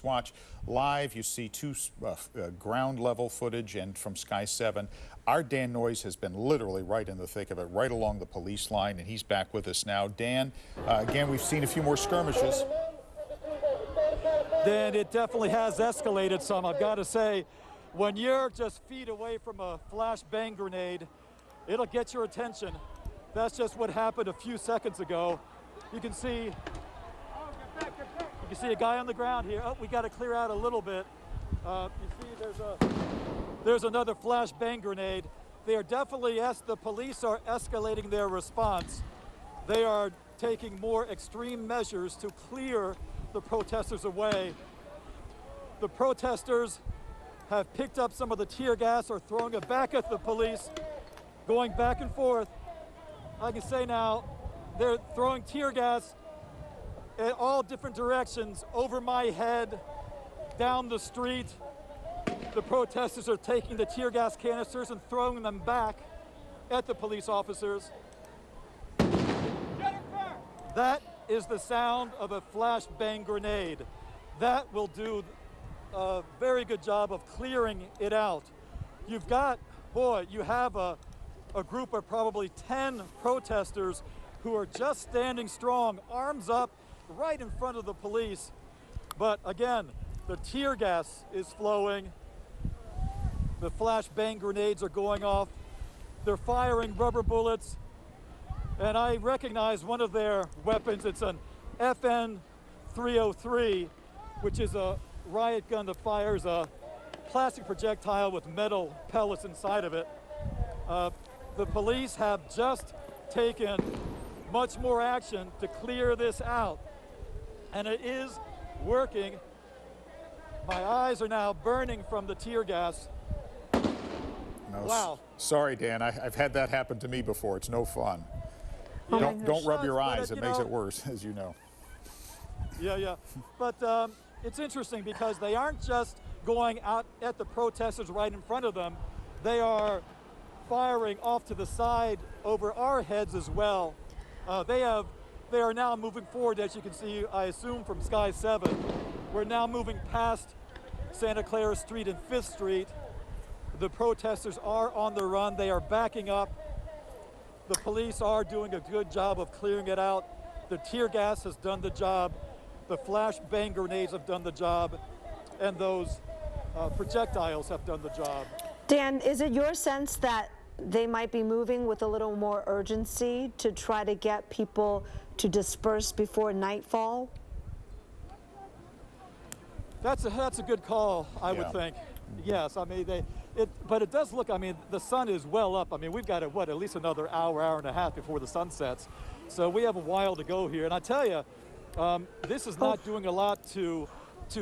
Watch live. You see two ground level footage, and from Sky 7, our Dan Noyes has been literally right in the thick of it, right along the police line, and he's back with us now. Dan, again, we've seen a few more skirmishes. Dan, it definitely has escalated some, I've got to say. When you're just feet away from a flashbang grenade, it'll get your attention. That's just what happened a few seconds ago. You can see a guy on the ground here. Oh, we got to clear out a little bit. You see there's another flashbang grenade. They are definitely, the police are escalating their response. They are taking more extreme measures to clear the protesters away. The protesters have picked up some of the tear gas or throwing it back at the police, going back and forth. I can say now, they're throwing tear gas in all different directions, over my head, down the street. The protesters are taking the tear gas canisters and throwing them back at the police officers. That is the sound of a flashbang grenade. That will do a very good job of clearing it out. You've got, you have a group of probably 10 protesters who are just standing strong, arms up, right in front of the police. But again, the tear gas is flowing. The flashbang grenades are going off. They're firing rubber bullets. And I recognize one of their weapons. It's an FN 303, which is a riot gun that fires a plastic projectile with metal pellets inside of it. The police have just taken much more action to clear this out. And it is working. My eyes are now burning from the tear gas. No, wow. Sorry, Dan. I've had that happen to me before. It's no fun. Yeah. Don't rub your eyes. It makes it worse, as you know. Yeah. But it's interesting because they aren't just going out at the protesters right in front of them. They are firing off to the side over our heads as well. They are now moving forward, as you can see, I assume, from Sky 7. We're now moving past Santa Clara Street and 5th Street. The protesters are on the run. They are backing up. The police are doing a good job of clearing it out. The tear gas has done the job. The flashbang grenades have done the job. And those projectiles have done the job. Dan, is it your sense that they might be moving with a little more urgency to try to get people to disperse before nightfall? That's a good call, I would think. Yes, I mean, but it does look, I mean, the sun is well up. I mean, we've got, at least another hour and a half before the sun sets. So we have a while to go here. And I tell you, this is not doing a lot to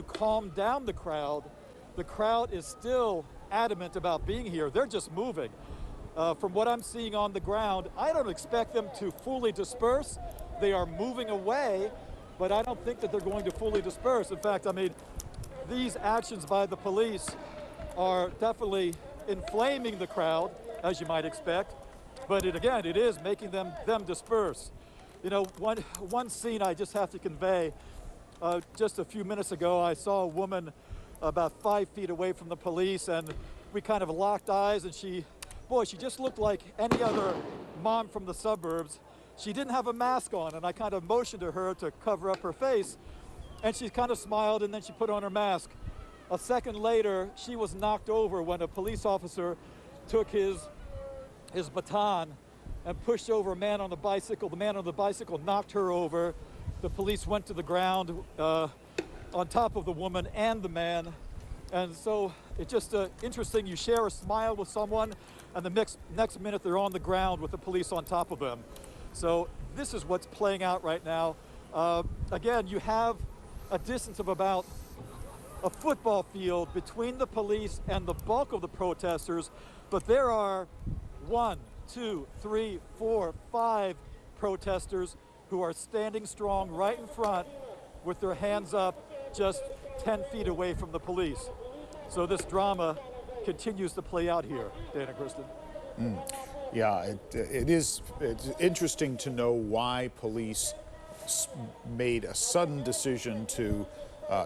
calm down the crowd. The crowd is still adamant about being here. They're just moving. From what I'm seeing on the ground, I don't expect them to fully disperse. They are moving away, but I don't think that they're going to fully disperse. In fact, I mean, these actions by the police are definitely inflaming the crowd, as you might expect. But it is making them disperse. You know, one scene I just have to convey. Just a few minutes ago, I saw a woman about 5 feet away from the police, and we kind of locked eyes, and she just looked like any other mom from the suburbs. She didn't have a mask on, and I kind of motioned to her to cover up her face, and she kind of smiled, and then she put on her mask. A second later, she was knocked over when a police officer took his baton and pushed over a man on the bicycle. The man on the bicycle knocked her over. The police went to the ground on top of the woman and the man. And so it's just interesting. You share a smile with someone, and the next minute they're on the ground with the police on top of them. So this is what's playing out right now. Again, you have a distance of about a football field between the police and the bulk of the protesters, but there are 1, 2, 3, 4, 5 protesters who are standing strong right in front with their hands up just 10 feet away from the police. So this drama continues to play out here, Dan and Kristen. Yeah, it's interesting to know why police made a sudden decision to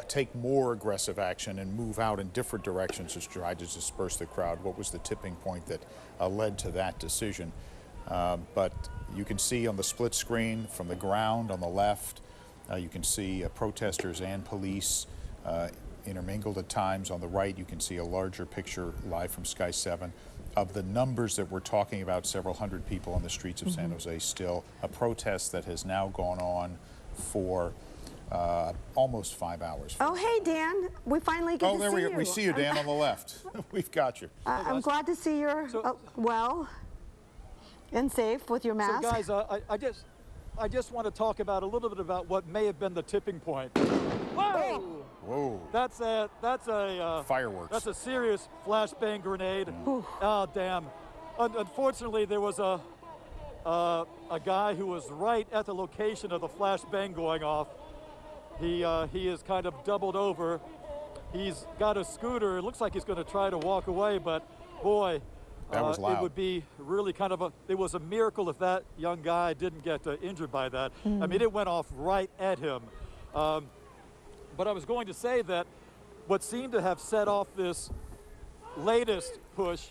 take more aggressive action and move out in different directions to try to disperse the crowd. What was the tipping point that led to that decision? But you can see on the split screen from the ground on the left, you can see protesters and police intermingled at times. On the right, you can see a larger picture live from Sky 7 of the numbers that we're talking about, several hundred people on the streets of San Jose still. A protest that has now gone on for almost 5 hours. Oh, hey, Dan. We finally get to see you. Oh, there we see you, Dan, on the left. We've got you. I'm glad to see you're well and safe with your mask. So, guys, I just want to talk about a little bit about what may have been the tipping point. Whoa! Whoa. That's a fireworks. That's a serious flashbang grenade. Oh, damn. Unfortunately, there was a guy who was right at the location of the flashbang going off. He is kind of doubled over. He's got a scooter. It looks like he's going to try to walk away, but boy, that was loud. It would be really kind of it was a miracle if that young guy didn't get injured by that. I mean, it went off right at him. But I was going to say that what seemed to have set off this latest push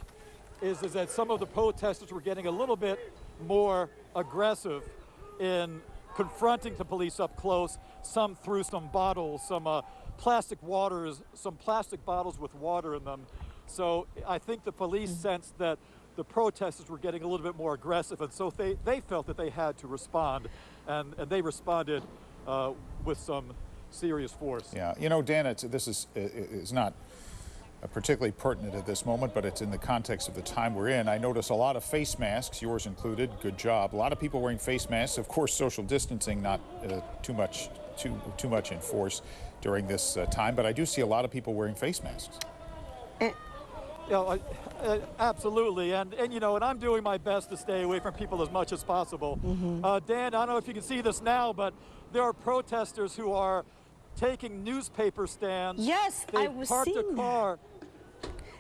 is that some of the protesters were getting a little bit more aggressive in confronting the police up close. Some threw some bottles, some plastic bottles with water in them. So I think the police sensed that the protesters were getting a little bit more aggressive, and so they felt that they had to respond, and they responded with some serious force. Yeah, you know, Dan, this is not particularly pertinent at this moment, but it's in the context of the time we're in. I notice a lot of face masks, yours included. Good job. A lot of people wearing face masks. Of course, social distancing not too much in force during this time, but I do see a lot of people wearing face masks. You know, absolutely, and you know, and I'm doing my best to stay away from people as much as possible. Dan, I don't know if you can see this now, but there are protesters who are taking newspaper stands. Yes, I was seeing parked a car.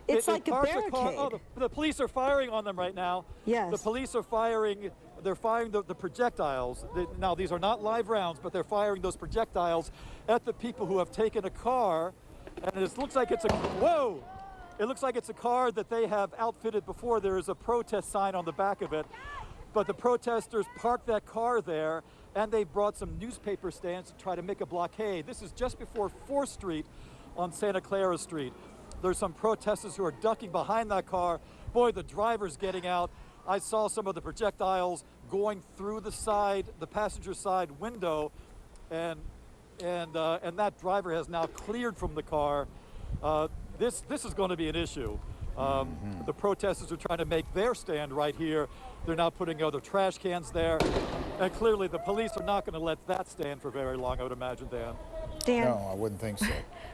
It's like a barricade. The police are firing on them right now. Yes. The police are firing. They're firing the projectiles. Now, these are not live rounds, but they're firing those projectiles at the people who have taken a car. And it looks like it's whoa! It looks like it's a car that they have outfitted before. There is a protest sign on the back of it. But the protesters parked that car there, and they brought some newspaper stands to try to make a blockade. This is just before 4th Street on Santa Clara Street. There's some protesters who are ducking behind that car. Boy, the driver's getting out. I saw some of the projectiles going through the passenger side window, and that driver has now cleared from the car. This is going to be an issue. The protesters are trying to make their stand right here. They're now putting other trash cans there. And clearly the police are not going to let that stand for very long, I would imagine, Dan. Dan? No, I wouldn't think so.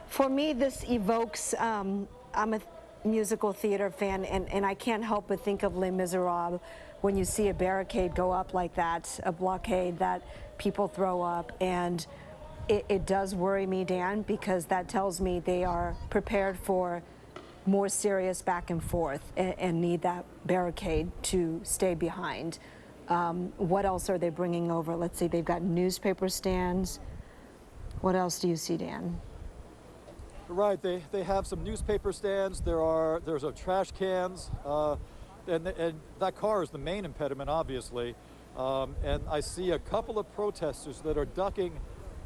For me, this evokes, I'm a musical theater fan, and I can't help but think of Les Miserables when you see a barricade go up like that, a blockade that people throw up. And it does worry me, Dan, because that tells me they are prepared for more serious back and forth and need that barricade to stay behind. What else are they bringing over? Let's see, they've got newspaper stands. What else do you see, Dan? Right, they have some newspaper stands. There's trash cans, and that car is the main impediment, obviously. And I see a couple of protesters that are ducking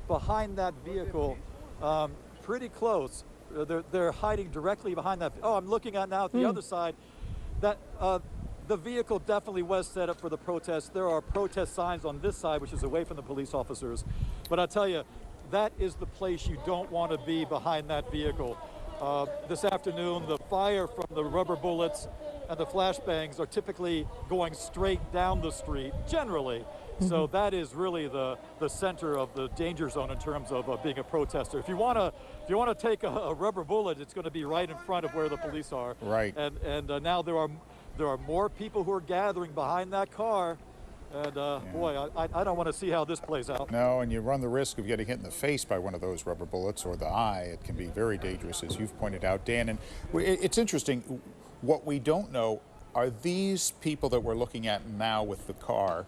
behind that vehicle, pretty close. They're hiding directly behind that. Oh, I'm looking at now at the other side. That the vehicle definitely was set up for the protest. There are protest signs on this side, which is away from the police officers. But I tell you, that is the place you don't want to be, behind that vehicle. This afternoon, the fire from the rubber bullets and the flashbangs are typically going straight down the street, generally. So that is really the center of the danger zone in terms of being a protester. If you want to take a rubber bullet, it's going to be right in front of where the police are. Right. And now there are more people who are gathering behind that car. And boy, I don't want to see how this plays out. No, and you run the risk of getting hit in the face by one of those rubber bullets or the eye. It can be very dangerous, as you've pointed out, Dan. And it's interesting. What we don't know are these people that we're looking at now with the car.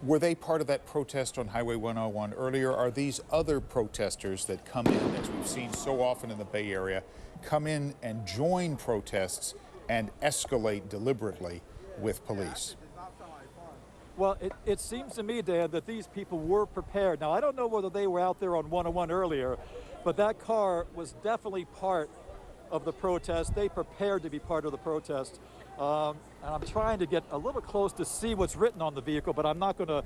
Were they part of that protest on Highway 101 earlier? Are these other protesters that come in, as we've seen so often in the Bay Area, come in and join protests and escalate deliberately with police? Well, it seems to me, Dan, that these people were prepared. Now, I don't know whether they were out there on 101 earlier, but that car was definitely part of the protest. They prepared to be part of the protest. And I'm trying to get a little close to see what's written on the vehicle, but I'm not gonna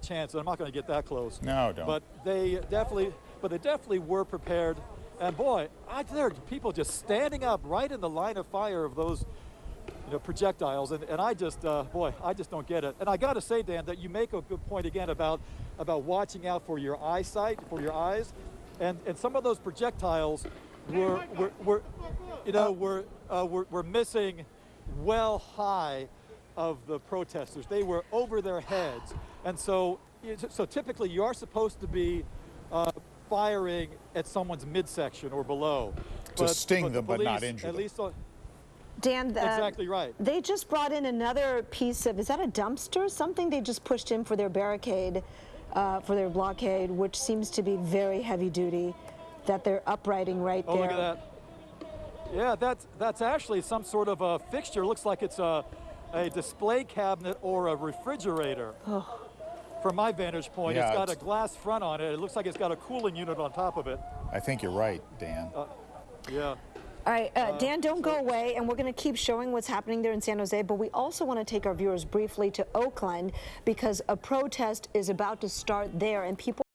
chance it. I'm not gonna get that close. No, don't. But they definitely were prepared. And boy, there are people just standing up right in the line of fire of those, projectiles. And I just, boy, I just don't get it. And I got to say, Dan, that you make a good point again about watching out for your eyesight, for your eyes, and some of those projectiles were missing well high of the protesters. They were over their heads. And so typically you are supposed to be firing at someone's midsection or below. To sting them, but not injure them. At least Dan, exactly right. They just brought in another piece of, is that a dumpster? Something they just pushed in for their barricade, for their blockade, which seems to be very heavy duty, that they're uprighting right there. Oh, look at that. Yeah, that's actually some sort of a fixture. Looks like it's a display cabinet or a refrigerator. Oh. From my vantage point, Yeah, it's got a glass front on it. It looks like it's got a cooling unit on top of it. I think you're right, Dan. Yeah. All right, Dan, don't go away, and we're going to keep showing what's happening there in San Jose, but we also want to take our viewers briefly to Oakland because a protest is about to start there, and people